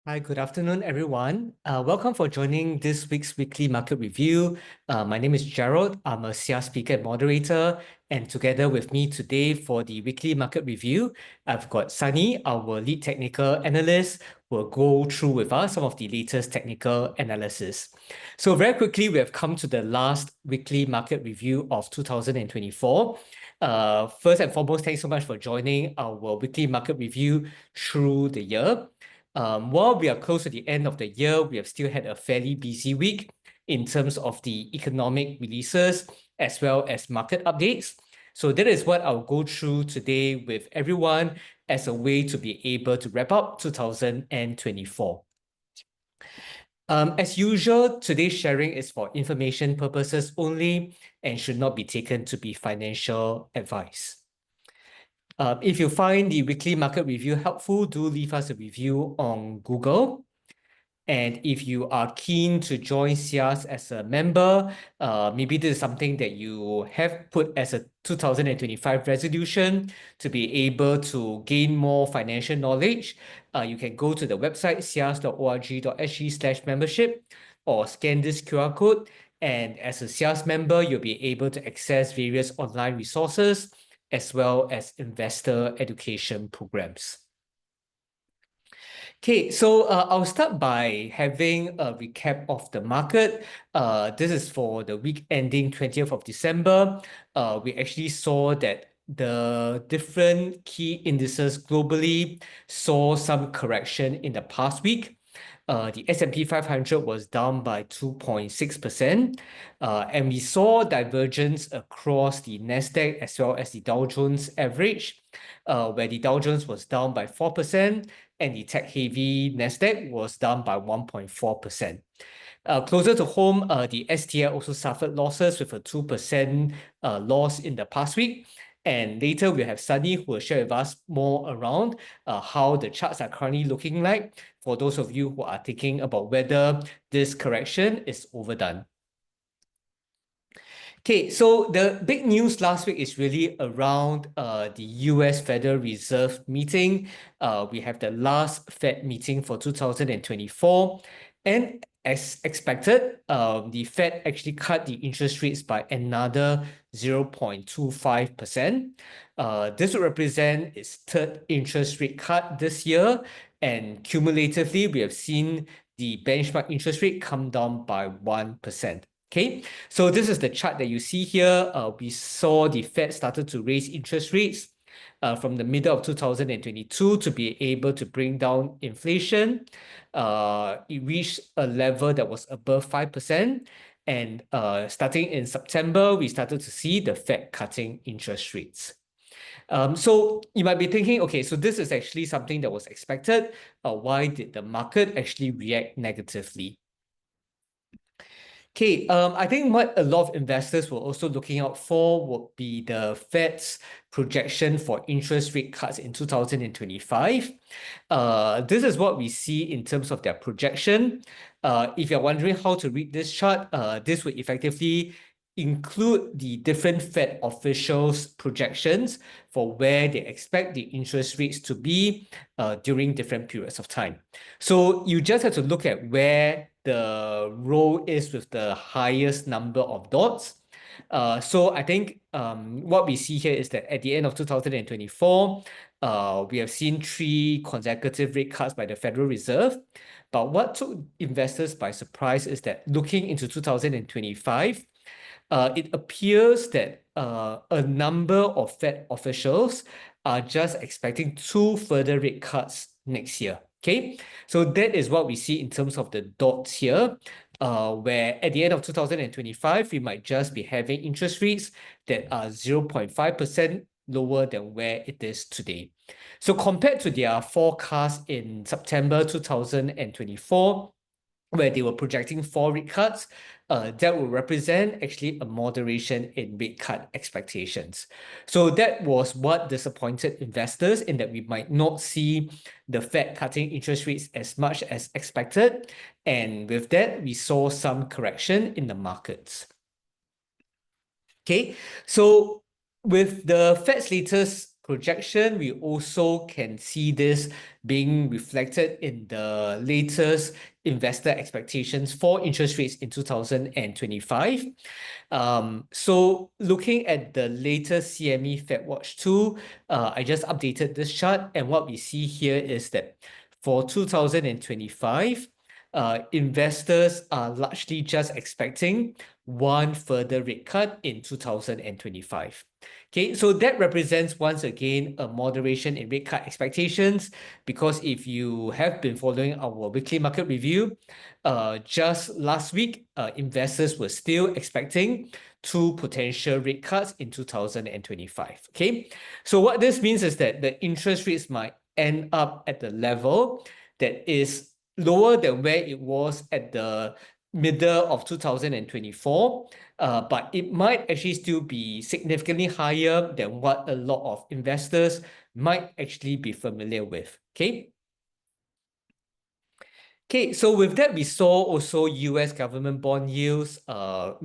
Hi, good afternoon, everyone. Welcome for joining this week's weekly market review. My name is Gerald. I'm a SIAS speaker and moderator. And together with me today for the weekly market review, I've got Sunny, our lead technical analyst, who will go through with us some of the latest technical analysis. So very quickly, we have come to the last weekly market review of 2024. First and foremost, thanks so much for joining our weekly market review through the year. While we are close to the end of the year, we have still had a fairly busy week in terms of the economic releases as well as market updates. So that is what I'll go through today with everyone as a way to be able to wrap up 2024. As usual, today's sharing is for information purposes only and should not be taken to be financial advice. If you find the weekly market review helpful, do leave us a review on Google. And if you are keen to join SIAS as a member, maybe this is something that you have put as a 2025 resolution to be able to gain more financial knowledge. You can go to the website sias.org.sg/membership or scan this QR code. And as a SIAS member, you'll be able to access various online resources as well as investor education programs. Okay, so I'll start by having a recap of the market. This is for the week ending 20th of December. We actually saw that the different key indices globally saw some correction in the past week. The S&P 500 was down by 2.6%, and we saw divergence across the Nasdaq as well as the Dow Jones average, where the Dow Jones was down by 4% and the tech-heavy Nasdaq was down by 1.4%. Closer to home, the STI also suffered losses with a 2% loss in the past week. And later we'll have Sunny who will share with us more around how the charts are currently looking like for those of you who are thinking about whether this correction is overdone. Okay, so the big news last week is really around the US Federal Reserve meeting. We have the last Fed meeting for 2024. And as expected, the Fed actually cut the interest rates by another 0.25%. This will represent its third interest rate cut this year. And cumulatively, we have seen the benchmark interest rate come down by 1%. Okay, so this is the chart that you see here. We saw the Fed started to raise interest rates from the middle of 2022 to be able to bring down inflation. It reached a level that was above 5%. And starting in September, we started to see the Fed cutting interest rates. So you might be thinking, okay, so this is actually something that was expected. Why did the market actually react negatively? Okay, I think what a lot of investors were also looking out for would be the Fed's projection for interest rate cuts in 2025. This is what we see in terms of their projection. If you're wondering how to read this chart, this would effectively include the different Fed officials' projections for where they expect the interest rates to be during different periods of time. So you just have to look at where the row is with the highest number of dots. So I think what we see here is that at the end of 2024, we have seen 3 consecutive rate cuts by the Federal Reserve. But what took investors by surprise is that looking into 2025, it appears that a number of Fed officials are just expecting 2 further rate cuts next year. Okay, so that is what we see in terms of the dots here, where at the end of 2025, we might just be having interest rates that are 0.5% lower than where it is today. So compared to their forecast in September 2024, where they were projecting 4 rate cuts, that will represent actually a moderation in rate cut expectations. So that was what disappointed investors in that we might not see the Fed cutting interest rates as much as expected. And with that, we saw some correction in the markets. Okay, so with the Fed's latest projection, we also can see this being reflected in the latest investor expectations for interest rates in 2025. So looking at the latest CME FedWatch 2, I just updated this chart, and what we see here is that for 2025, investors are largely just expecting one further rate cut in 2025. Okay, so that represents once again a moderation in rate cut expectations, because if you have been following our weekly market review, just last week, investors were still expecting two potential rate cuts in 2025. Okay, so what this means is that the interest rates might end up at the level that is lower than where it was at the middle of 2024, but it might actually still be significantly higher than what a lot of investors might actually be familiar with. Okay. Okay, so with that, we saw also US government bond yields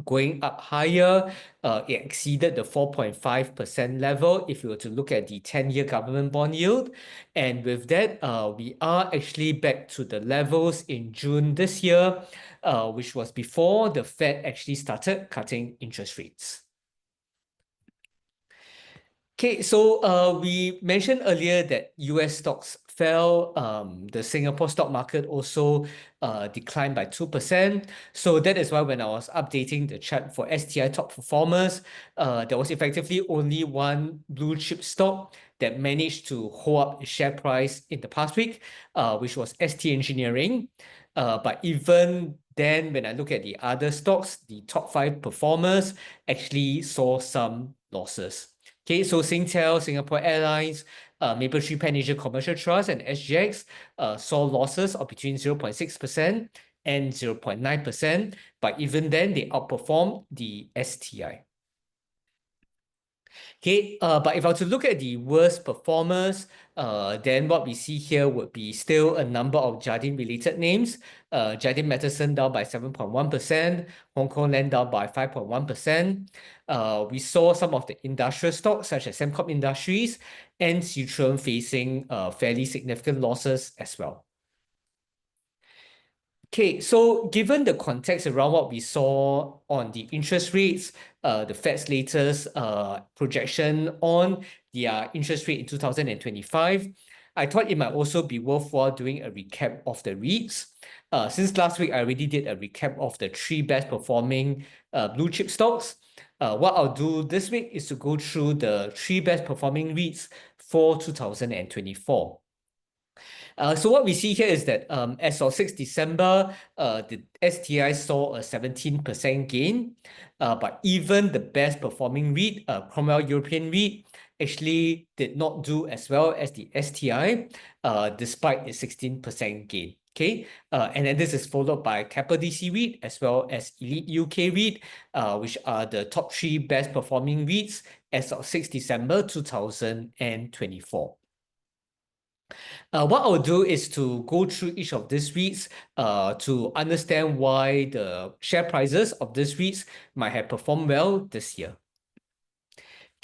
going up higher. It exceeded the 4.5% level if you were to look at the 10-year government bond yield. And with that, we are actually back to the levels in June this year, which was before the Fed actually started cutting interest rates. Okay, so we mentioned earlier that US stocks fell. The Singapore stock market also declined by 2%. So that is why when I was updating the chart for STI top performers, there was effectively only one blue chip stock that managed to hold up its share price in the past week, which was ST Engineering. But even then, when I look at the other stocks, the top 5 performers actually saw some losses. Okay, so Singtel, Singapore Airlines, Mapletree Pan Asia Commercial Trust, and SGX saw losses of between 0.6% and 0.9%, but even then they outperformed the STI. Okay, but if I were to look at the worst performers, then what we see here would be still a number of Jardine-related names. Jardine Matheson down by 7.1%, Hong Kong Land down by 5.1%. We saw some of the industrial stocks such as Sembcorp Industries and Seatrium facing fairly significant losses as well. Okay, so given the context around what we saw on the interest rates, the Fed's latest projection on their interest rate in 2025, I thought it might also be worthwhile doing a recap of the REITs. Since last week, I already did a recap of the 3 best performing blue chip stocks. What I'll do this week is to go through the 3 best performing REITs for 2024. So what we see here is that as of 6 December, the STI saw a 17% gain, but even the best performing REIT, Cromwell European REIT, actually did not do as well as the STI, despite a 16% gain. Okay, and then this is followed by Keppel DC REIT as well as Elite UK REIT, which are the top 3 best performing REITs as of 6 December 2024. What I'll do is to go through each of these REITs to understand why the share prices of these REITs might have performed well this year.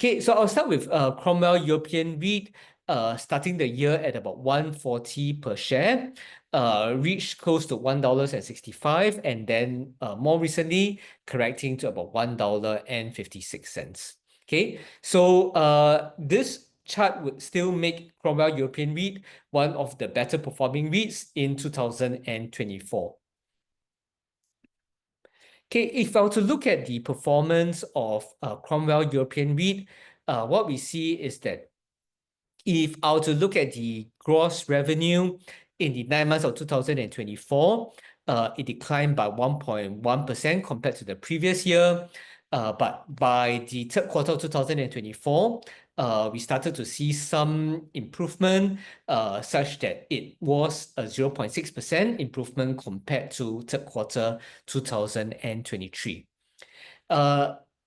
Okay, so I'll start with Cromwell European REIT, starting the year at about 140 per share, reached close to $1.65, and then more recently correcting to about $1.56. Okay, so this chart would still make Cromwell European REIT one of the better performing REITs in 2024. Okay, if I were to look at the performance of Cromwell European REIT, what we see is that if I were to look at the gross revenue in the 9 months of 2024, it declined by 1.1% compared to the previous year. But by the third quarter of 2024, we started to see some improvement, such that it was a 0.6% improvement compared to third quarter 2023.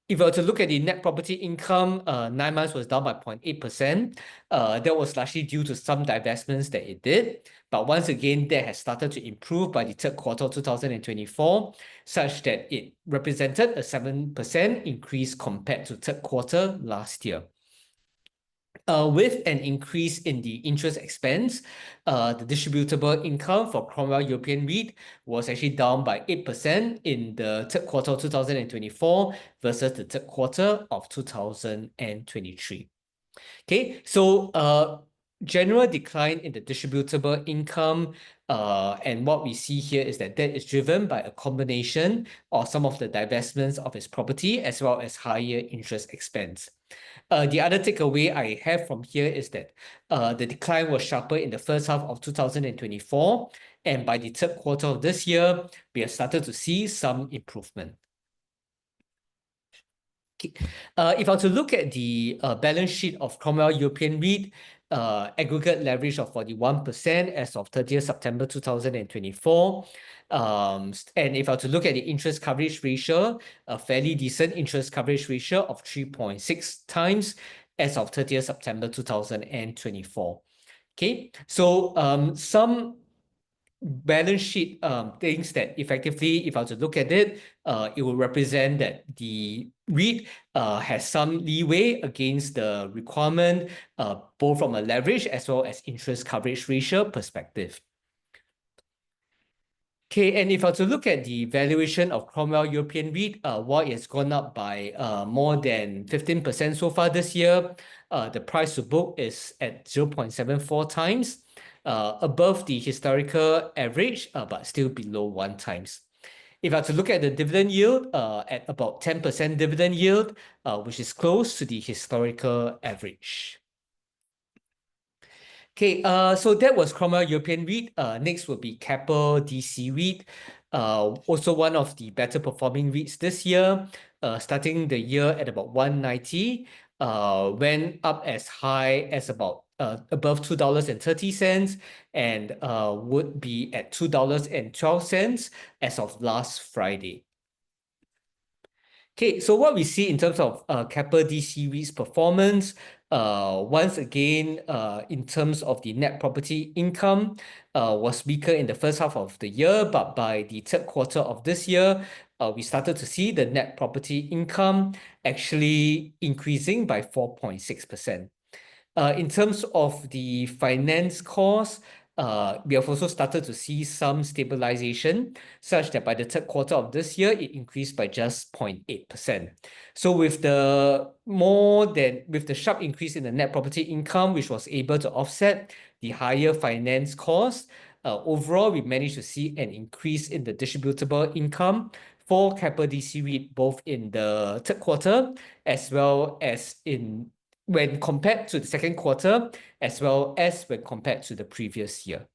If I were to look at the net property income, 9 months was down by 0.8%. That was largely due to some divestments that it did. But once again, that has started to improve by the third quarter of 2024, such that it represented a 7% increase compared to third quarter last year. With an increase in the interest expense, the distributable income for Cromwell European REIT was actually down by 8% in the third quarter of 2024 versus the third quarter of 2023. Okay, so general decline in the distributable income, and what we see here is that is driven by a combination of some of the divestments of its property as well as higher interest expense. The other takeaway I have from here is that the decline was sharper in the first half of 2024, and by the third quarter of this year, we have started to see some improvement. If I were to look at the balance sheet of Cromwell European REIT, aggregate leverage of 41% as of 30th September 2024. And if I were to look at the interest coverage ratio, a fairly decent interest coverage ratio of 3.6 times as of 30th September 2024. Okay, so some balance sheet things that effectively, if I were to look at it, it will represent that the REIT has some leeway against the requirement, both from a leverage as well as interest coverage ratio perspective. Okay, and if I were to look at the valuation of Cromwell European REIT, while it has gone up by more than 15% so far this year, the price to book is at 0.74 times, above the historical average, but still below 1 times. If I were to look at the dividend yield, at about 10% dividend yield, which is close to the historical average. Okay, so that was Cromwell European REIT. Next will be Keppel DC REIT, also one of the better performing REITs this year, starting the year at about 190, went up as high as about above $2.30 and would be at $2.12 as of last Friday. Okay, so what we see in terms of Keppel DC REIT's performance, once again, in terms of the net property income, was weaker in the first half of the year, but by the third quarter of this year, we started to see the net property income actually increasing by 4.6%. In terms of the finance cost, we have also started to see some stabilization, such that by the third quarter of this year, it increased by just 0.8%. So with the sharp increase in the net property income, which was able to offset the higher finance cost, overall, we managed to see an increase in the distributable income for Keppel DC REIT, both in the third quarter as well as when compared to the second quarter, as well as when compared to the previous year.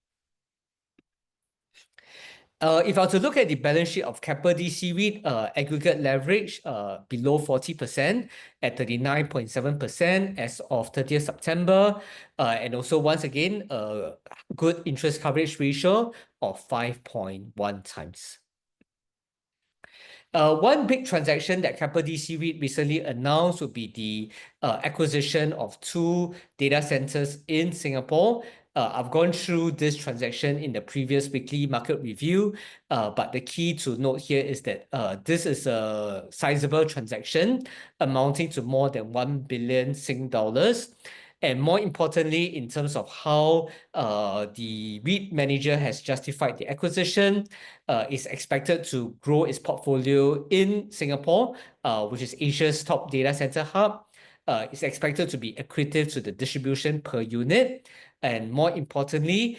If I were to look at the balance sheet of Keppel DC REIT, aggregate leverage below 40% at 39.7% as of 30th September, and also once again, a good interest coverage ratio of 5.1 times. One big transaction that Keppel DC REIT recently announced would be the acquisition of 2 data centers in Singapore. I've gone through this transaction in the previous weekly market review, but the key to note here is that this is a sizable transaction amounting to more than 1 billion Sing dollars. And more importantly, in terms of how the REIT manager has justified the acquisition, is expected to grow its portfolio in Singapore, which is Asia's top data center hub. It's expected to be accretive to the distribution per unit, and more importantly,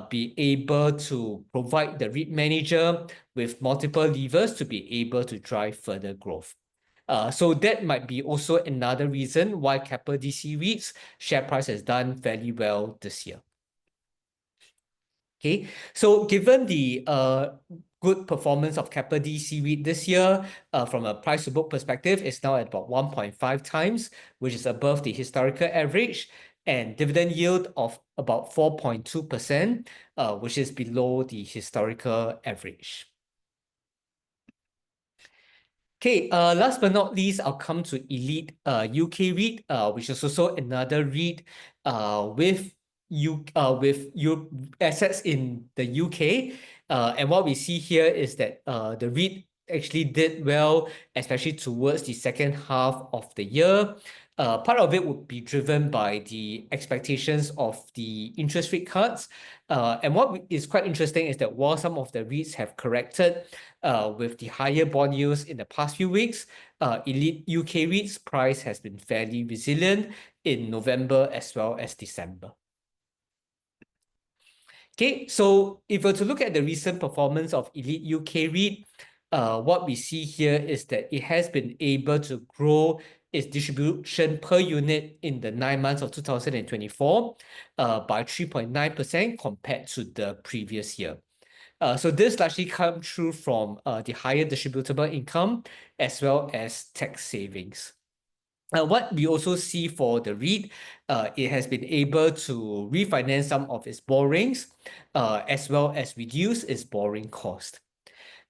be able to provide the REIT manager with multiple levers to be able to drive further growth. So that might be also another reason why Keppel DC REIT's share price has done fairly well this year. Okay, so given the good performance of Keppel DC REIT this year, from a price to book perspective, it's now at about 1.5 times, which is above the historical average, and dividend yield of about 4.2%, which is below the historical average. Okay, last but not least, I'll come to Elite UK REIT, which is also another REIT with assets in the UK. And what we see here is that the REIT actually did well, especially towards the second half of the year. Part of it would be driven by the expectations of the interest rate cuts. And what is quite interesting is that while some of the REITs have corrected with the higher bond yields in the past few weeks, elite UK REITs price has been fairly resilient in November as well as December. Okay, so if we're to look at the recent performance of elite UK REIT, what we see here is that it has been able to grow its distribution per unit in the 9 months of 2024 by 3.9% compared to the previous year. So this largely comes through from the higher distributable income as well as tax savings. What we also see for the REIT, it has been able to refinance some of its borrowings as well as reduce its borrowing cost.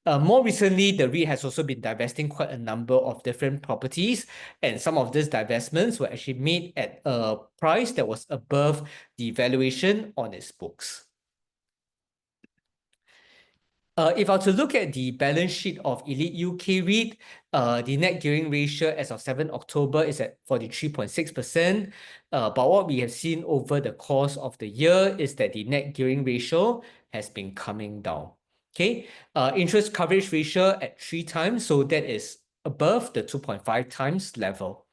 More recently, the REIT has also been divesting quite a number of different properties, and some of these divestments were actually made at a price that was above the valuation on its books. If I were to look at the balance sheet of Elite UK REIT, the net gearing ratio as of 7 October is at 43.6%. But what we have seen over the course of the year is that the net gearing ratio has been coming down. Okay, interest coverage ratio at 3 times, so that is above the 2.5 times level.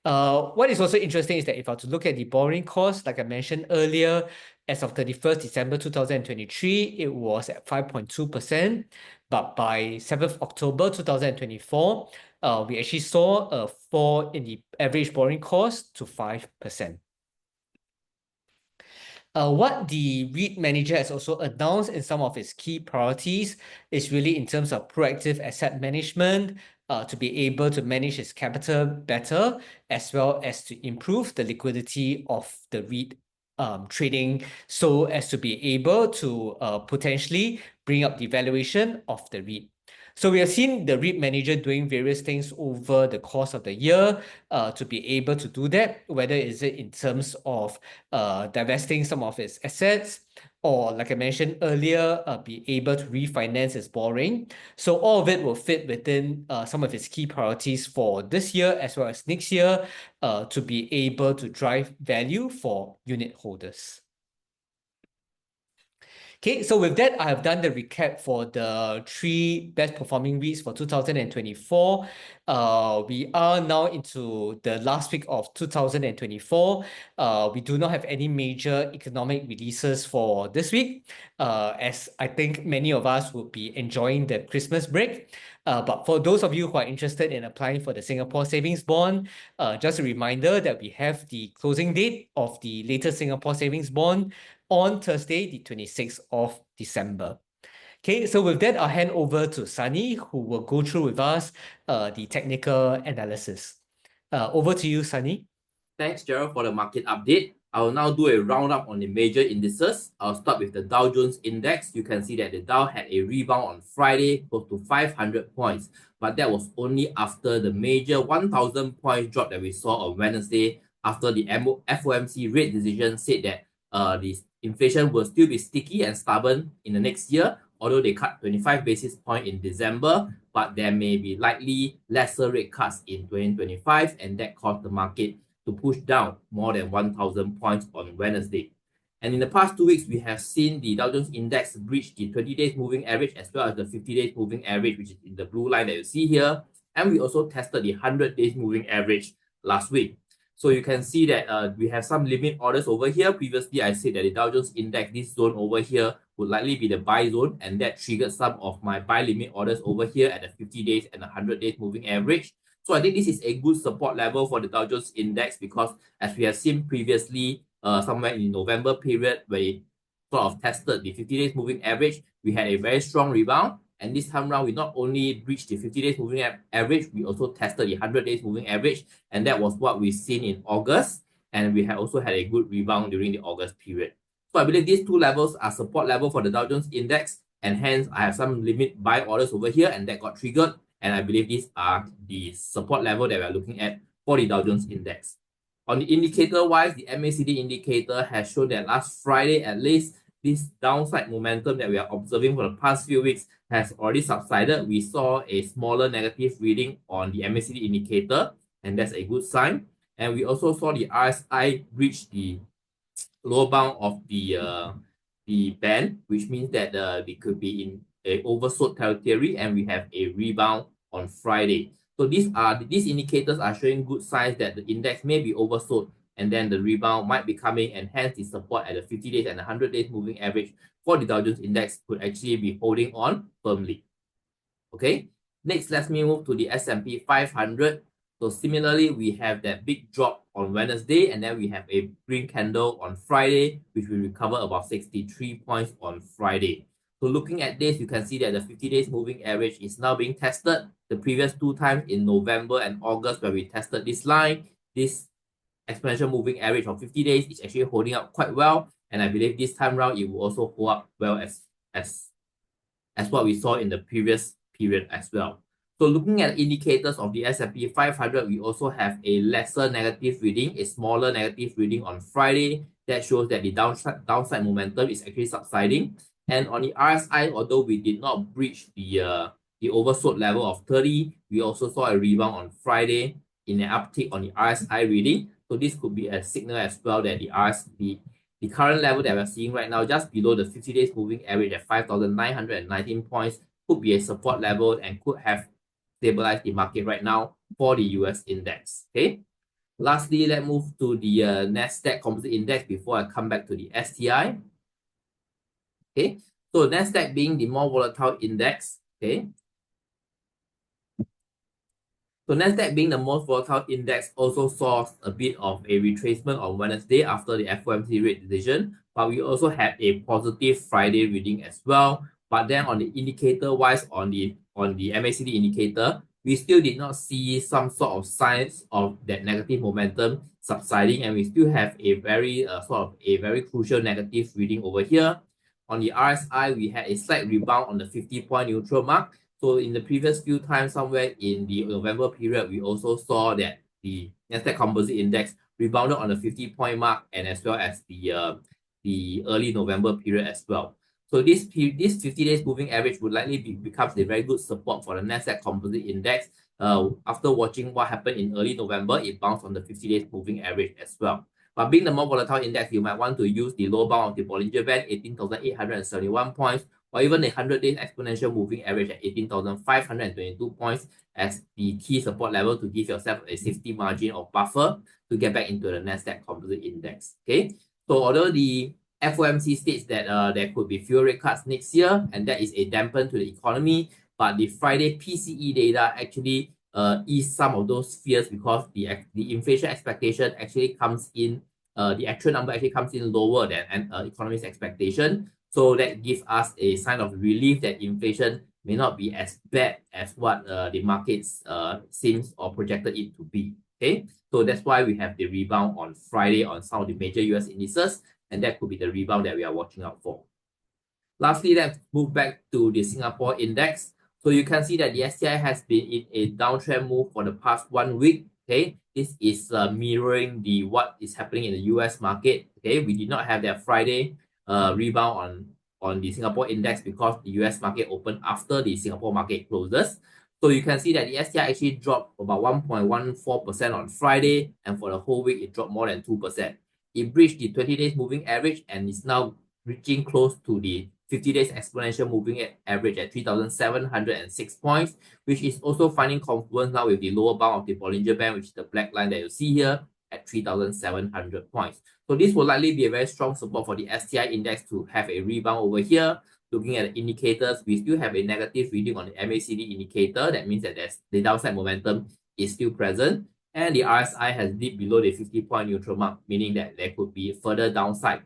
What is also interesting is that if I were to look at the borrowing cost, like I mentioned earlier, as of 31st December 2023, it was at 5.2%. But by 7th October 2024, we actually saw a fall in the average borrowing cost to 5%. What the REIT manager has also announced in some of its key priorities is really in terms of proactive asset management, to be able to manage its capital better, as well as to improve the liquidity of the REIT trading, so as to be able to potentially bring up the valuation of the REIT. So we have seen the REIT manager doing various things over the course of the year to be able to do that, whether is it in terms of divesting some of its assets, or like I mentioned earlier, be able to refinance its borrowing. So all of it will fit within some of its key priorities for this year as well as next year to be able to drive value for unit holders. Okay, so with that, I have done the recap for the 3 best performing REITs for 2024. We are now into the last week of 2024. We do not have any major economic releases for this week, as I think many of us will be enjoying the Christmas break. But for those of you who are interested in applying for the Singapore Savings Bond, just a reminder that we have the closing date of the latest Singapore Savings Bond on Thursday, the 26th of December. Okay, so with that, I'll hand over to Sunny, who will go through with us the technical analysis. Over to you, Sunny. Thanks, Gerald, for the market update. I will now do a roundup on the major indices. I'll start with the Dow Jones Index. You can see that the Dow had a rebound on Friday, close to 500 points, but that was only after the major 1,000 point drop that we saw on Wednesday, after the FOMC rate decision said that the inflation will still be sticky and stubborn in the next year, although they cut 25 basis points in December, but there may be likely lesser rate cuts in 2025, and that caused the market to push down more than 1,000 points on Wednesday. And in the past 2 weeks, we have seen the Dow Jones Index breach the 20 days moving average as well as the 50 days moving average, which is in the blue line that you see here. And we also tested the 100 days moving average last week. So you can see that we have some limit orders over here. Previously, I said that the Dow Jones Index, this zone over here, would likely be the buy zone, and that triggered some of my buy limit orders over here at the 50 days and the 100 days moving average. So I think this is a good support level for the Dow Jones Index, because as we have seen previously, somewhere in the November period, where it sort of tested the 50 days moving average, we had a very strong rebound. And this time around, we not only reached the 50 days moving average, we also tested the 100 days moving average. And that was what we've seen in August. And we have also had a good rebound during the August period. So I believe these two levels are support level for the Dow Jones Index. And hence, I have some limit buy orders over here, and that got triggered. And I believe these are the support level that we are looking at for the Dow Jones Index. On the indicator-wise, the MACD indicator has shown that last Friday, at least, this downside momentum that we are observing for the past few weeks has already subsided. We saw a smaller negative reading on the MACD indicator, and that's a good sign. And we also saw the RSI reach the lower bound of the band, which means that they could be in a oversold territory, and we have a rebound on Friday. So these indicators are showing good signs that the index may be oversold, and then the rebound might be coming, and hence the support at the 50 days and the 100 days moving average for the Dow Jones Index could actually be holding on firmly. Okay, next let's move to the S&P 500. So similarly, we have that big drop on Wednesday, and then we have a green candle on Friday, which will recover about 63 points on Friday. So looking at this, you can see that the 50 days moving average is now being tested. The previous two times in November and August where we tested this line, this exponential moving average of 50 days is actually holding up quite well. And I believe this time around, it will also hold up well as what we saw in the previous period as well. So looking at indicators of the S&P 500, we also have a lesser negative reading, a smaller negative reading on Friday. That shows that the downside momentum is actually subsiding. And on the RSI, although we did not breach the oversold level of 30, we also saw a rebound on Friday in an uptick on the RSI reading. So this could be a signal as well that the current level that we're seeing right now, just below the 50 days moving average at 5,919 points, could be a support level and could have stabilized the market right now for the US index. Okay. Lastly, let's move to the Nasdaq Composite Index before I come back to the STI. Okay. So Nasdaq being the more volatile index. Okay. So Nasdaq being the most volatile index also saw a bit of a retracement on Wednesday after the FOMC rate decision, but we also had a positive Friday reading as well. But then on the indicator wise, on the MACD indicator, we still did not see some sort of signs of that negative momentum subsiding, and we still have a very very crucial negative reading over here. On the RSI, we had a slight rebound on the 50-point neutral mark. So in the previous few times, somewhere in the November period, we also saw that the Nasdaq Composite Index rebounded on the 50-point mark, and as well as the early November period as well. So this 50 days moving average would likely becomes a very good support for the Nasdaq Composite Index. After watching what happened in early November, it bounced on the 50 days moving average as well. But being the more volatile index, you might want to use the low bound of the Bollinger Band, 18,871 points, or even the 100 days exponential moving average at 18,522 points as the key support level to give yourself a safety margin or buffer to get back into the Nasdaq Composite Index. Okay, so although the FOMC states that there could be fewer rate cuts next year, and that is a dampen to the economy, but the Friday PCE data actually ease some of those fears because the inflation expectation actually comes in, the actual number actually comes in lower than economists' expectation. So that gives us a sign of relief that inflation may not be as bad as what the markets seems or projected it to be. Okay, so that's why we have the rebound on Friday on some of the major US indices, and that could be the rebound that we are watching out for. Lastly, let's move back to the Singapore index. So you can see that the STI has been in a downtrend move for the past 1 week. Okay, this is mirroring what is happening in the US market. Okay, we did not have that Friday rebound on the Singapore index because the US market opened after the Singapore market closes. So you can see that the STI actually dropped about 1.14% on Friday, and for the whole week it dropped more than 2%. It breached the 20 days moving average and is now reaching close to the 50 days exponential moving average at 3,706 points, which is also finding confluence now with the lower bound of the Bollinger Band, which is the black line that you see here at 3,700 points. So this will likely be a very strong support for the STI index to have a rebound over here. Looking at the indicators, we still have a negative reading on the MACD indicator. That means that the downside momentum is still present. And the RSI has dipped below the 50-point neutral mark, meaning that there could be further downside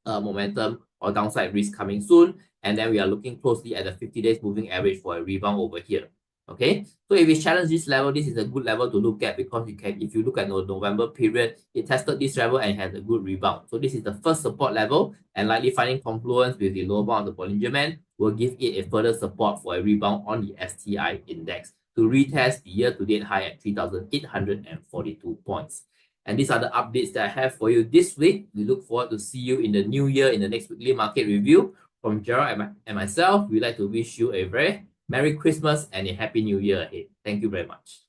momentum or downside risk coming soon. And then we are looking closely at the 50 days moving average for a rebound over here. Okay, so if we challenge this level, this is a good level to look at because if you look at the November period, it tested this level and had a good rebound. So this is the first support level, and likely finding confluence with the lower bound of the Bollinger Band will give it a further support for a rebound on the STI index to retest the year-to-date high at 3,842 points. And these are the updates that I have for you this week. We look forward to see you in the new year in the next weekly market review. From Gerald and myself, we'd like to wish you a very Merry Christmas and a Happy New Year ahead. Thank you very much.